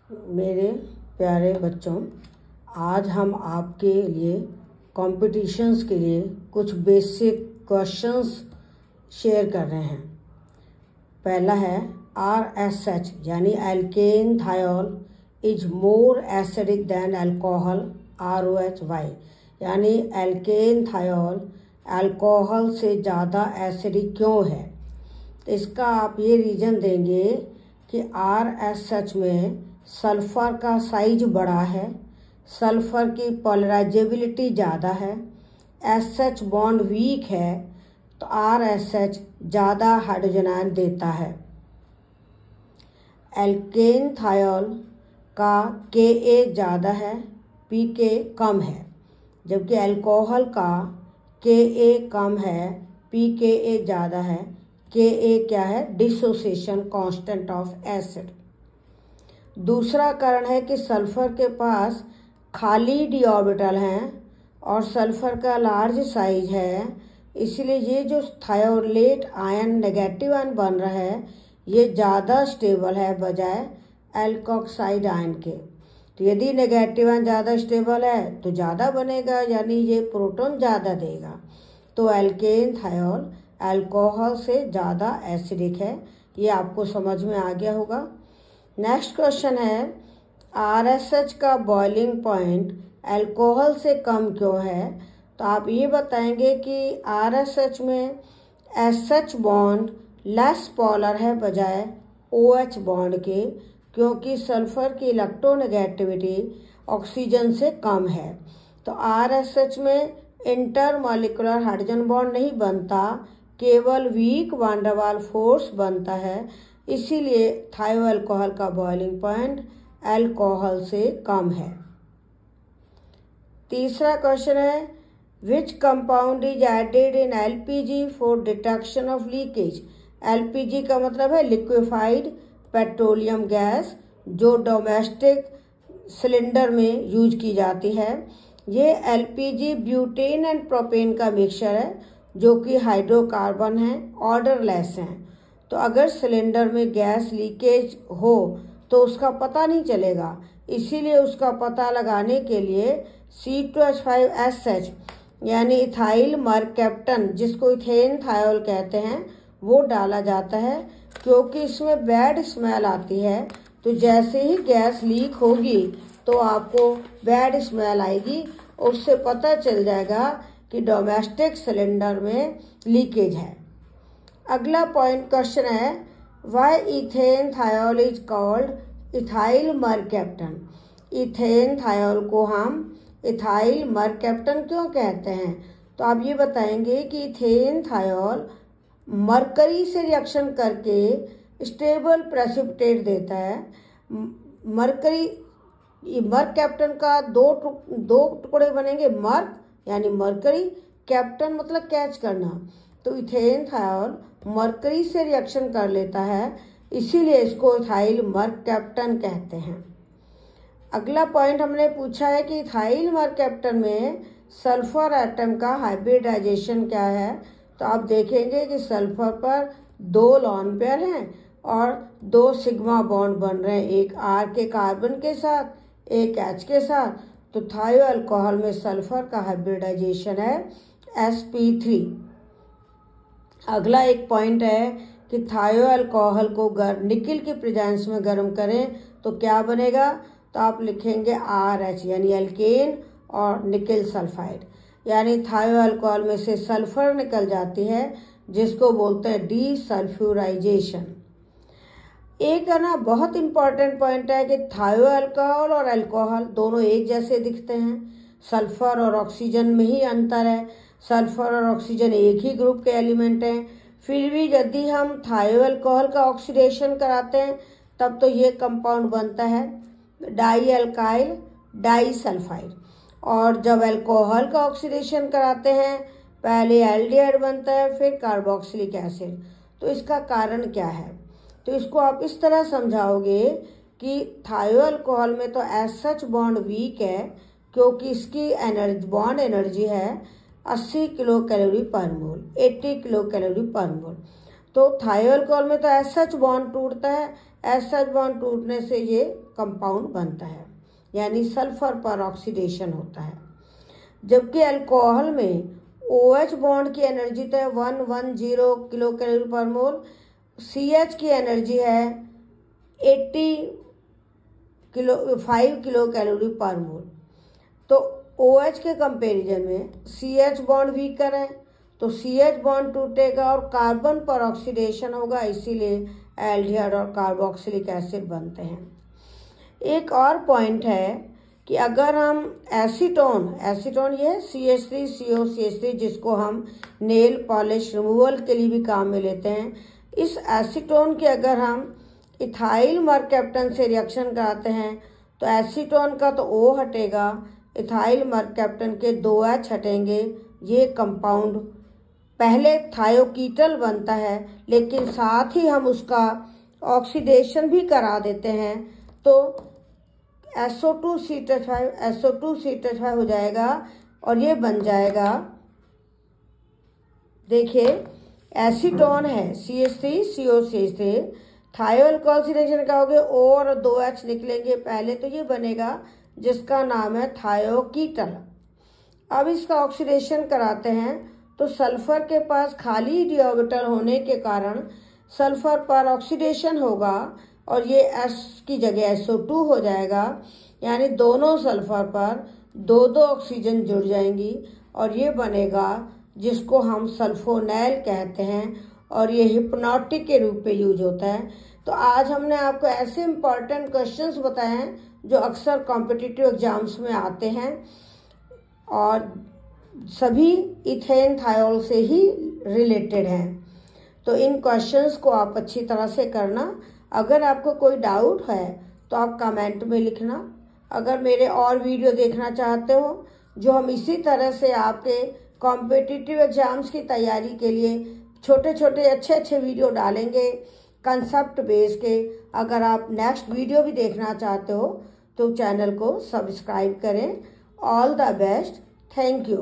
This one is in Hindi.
मेरे प्यारे बच्चों, आज हम आपके लिए कॉम्पिटिशन्स के लिए कुछ बेसिक क्वेश्चंस शेयर कर रहे हैं। पहला है RSH यानी alkane thiol is more acidic than alcohol ROH यानी एल्केन थायोल अल्कोहल से ज़्यादा एसिडिक क्यों है। तो इसका आप ये रीज़न देंगे कि RSH में सल्फ़र का साइज बड़ा है, सल्फ़र की पोलराइजेबिलिटी ज़्यादा है, SH बॉन्ड वीक है, तो RSH ज़्यादा हाइड्रोजन देता है। एल्केन थायोल का Ka ज़्यादा है, pK कम है, जबकि अल्कोहल का Ka कम है, pKa ज़्यादा है। Ka क्या है? Dissociation constant of acid. दूसरा कारण है कि सल्फर के पास खाली डी ऑर्बिटल हैं और सल्फर का लार्ज साइज है, इसलिए ये जो थायोलेट आयन नेगेटिव आयन बन रहा है ये ज़्यादा स्टेबल है बजाय एल्कोक्साइड आयन के। तो यदि नेगेटिव आयन ज़्यादा स्टेबल है तो ज़्यादा बनेगा, यानी ये प्रोटॉन ज़्यादा देगा। तो एल्केन थायोल अल्कोहल से ज़्यादा एसिडिक है। ये आपको समझ में आ गया होगा। नेक्स्ट क्वेश्चन है RSH का बॉइलिंग पॉइंट अल्कोहल से कम क्यों है। तो आप ये बताएंगे कि RSH में SH बॉन्ड लेस पोलर है बजाय OH बॉन्ड के, क्योंकि सल्फर की इलेक्ट्रोनेगेटिविटी ऑक्सीजन से कम है। तो RSH में इंटरमॉलिक्यूलर हाइड्रोजन बॉन्ड नहीं बनता, केवल week van der Waals force बनता है, इसीलिए थायो अल्कोहल का बॉइलिंग पॉइंट अल्कोहल से कम है। तीसरा क्वेश्चन है which compound is added in LPG for detection of leakage. LPG का मतलब है लिक्विफाइड पेट्रोलियम गैस, जो डोमेस्टिक सिलेंडर में यूज की जाती है। ये LPG ब्यूटेन एंड प्रोपेन का मिक्सचर है, जो कि हाइड्रोकार्बन है, ऑर्डरलेस हैं। तो अगर सिलेंडर में गैस लीकेज हो तो उसका पता नहीं चलेगा, इसीलिए उसका पता लगाने के लिए C2H5SH यानी इथाइल मरकैप्टन, जिसको इथेन थायोल कहते हैं, वो डाला जाता है, क्योंकि इसमें बैड स्मेल आती है। तो जैसे ही गैस लीक होगी तो आपको बैड स्मेल आएगी, उससे पता चल जाएगा कि डोमेस्टिक सिलेंडर में लीकेज है। अगला पॉइंट क्वेश्चन है why ethane thiol is called ethyl mercaptan. Ethane thiol को हम इथाइल मरकैप्टन क्यों कहते हैं। तो आप ये बताएंगे कि इथेन थायोल मरकरी से रिएक्शन करके स्टेबल प्रेसिपिटेट देता है। मरकैप्टन का दो टुकड़े बनेंगे, मर्क यानी मरकरी, कैप्टन मतलब कैच करना। तो इथेन थायोल मरकरी से रिएक्शन कर लेता है, इसीलिए इसको इथाइल मरकैप्टन कहते हैं। अगला पॉइंट हमने पूछा है कि इथाइल मरकैप्टन में सल्फर एटम का हाइब्रिडाइजेशन क्या है। तो आप देखेंगे कि सल्फर पर 2 लोन पेयर हैं और 2 सिग्मा बॉन्ड बन रहे हैं, एक R के कार्बन के साथ, एक H के साथ। तो थायो अल्कोहल में सल्फर का हाइब्रिडाइजेशन है sp3। अगला एक पॉइंट है कि थायो अल्कोहल को निकल के प्रेजेंस में गर्म करें तो क्या बनेगा। तो आप लिखेंगे RH यानी एल्केन और निकल सल्फाइड, यानी थायो अल्कोहल में से सल्फर निकल जाती है, जिसको बोलते हैं डीसल्फ्यूराइजेशन। एक ना बहुत इंपॉर्टेंट पॉइंट है कि थायो अल्कोहल और अल्कोहल दोनों एक जैसे दिखते हैं, सल्फर और ऑक्सीजन में ही अंतर है। सल्फर और ऑक्सीजन एक ही ग्रुप के एलिमेंट हैं, फिर भी यदि हम थायो अल्कोहल का ऑक्सीडेशन कराते हैं तब तो ये कंपाउंड बनता है डाई अल्काइल डाईसल्फाइड, और जब अल्कोहल का ऑक्सीडेशन कराते हैं पहले एल्डिहाइड बनता है, फिर कार्बोक्सिलिक एसिड। तो इसका कारण क्या है। तो इसको आप इस तरह समझाओगे कि थायो अल्कोहल में तो SH बॉन्ड वीक है, क्योंकि इसकी बॉन्ड एनर्जी है 80 किलो कैलोरी पर मोल, 80 किलो कैलोरी पर मोल। तो थायो अल्कोहल में तो SH बॉन्ड टूटता है, SH बॉन्ड टूटने से ये कंपाउंड बनता है, यानी सल्फर पर ऑक्सीडेशन होता है। जबकि अल्कोहल में OH बॉन्ड की एनर्जी तो है 110 किलो कैलोरी पर मोल, CH की एनर्जी है 5 किलो कैलोरी पर मोल। तो OH के कंपैरिजन में CH बॉन्ड वीकर है, तो CH बॉन्ड टूटेगा और कार्बन पर ऑक्सीडेशन होगा, इसीलिए एल्डिहाइड और कार्बोक्सिलिक एसिड बनते हैं। एक और पॉइंट है कि अगर हम एसीटोन ये CH3COCH3 जिसको हम नेल पॉलिश रिमूवल के लिए भी काम में लेते हैं, इस एसीटोन के अगर हम इथाइल मरकैप्टन से रिएक्शन कराते हैं तो एसीटोन का तो O हटेगा, इथाइल मरकैप्टन के 2 H हटेंगे। ये कंपाउंड पहले थायोकीटल बनता है, लेकिन साथ ही हम उसका ऑक्सीडेशन भी करा देते हैं, तो SO2 हो जाएगा और ये बन जाएगा, देखिए एसीटोन है CH3COCH3, थायो अल्कोहल से रिएक्शन कराओगे O और 2 H निकलेंगे पहले, तो ये बनेगा जिसका नाम है थायोकीटल। अब इसका ऑक्सीडेशन कराते हैं तो सल्फर के पास खाली डी ऑर्बिटल होने के कारण सल्फर पर ऑक्सीडेशन होगा और ये S की जगह SO2 हो जाएगा, यानी दोनों सल्फर पर 2 ऑक्सीजन जुड़ जाएंगी और ये बनेगा जिसको हम सल्फोनेल कहते हैं और ये हिप्नोटिक के रूप में यूज होता है। तो आज हमने आपको ऐसे इंपॉर्टेंट क्वेश्चंस बताए हैं जो अक्सर कॉम्पिटिटिव एग्जाम्स में आते हैं और सभी इथेन थायोल से ही रिलेटेड हैं। तो इन क्वेश्चंस को आप अच्छी तरह से करना। अगर आपको कोई डाउट है तो आप कमेंट में लिखना। अगर मेरे और वीडियो देखना चाहते हो जो हम इसी तरह से आपके कॉम्पिटिटिव एग्जाम्स की तैयारी के लिए छोटे छोटे अच्छे वीडियो डालेंगे कंसेप्ट बेस के, अगर आप नेक्स्ट वीडियो भी देखना चाहते हो तो चैनल को सब्सक्राइब करें। All the best, thank you.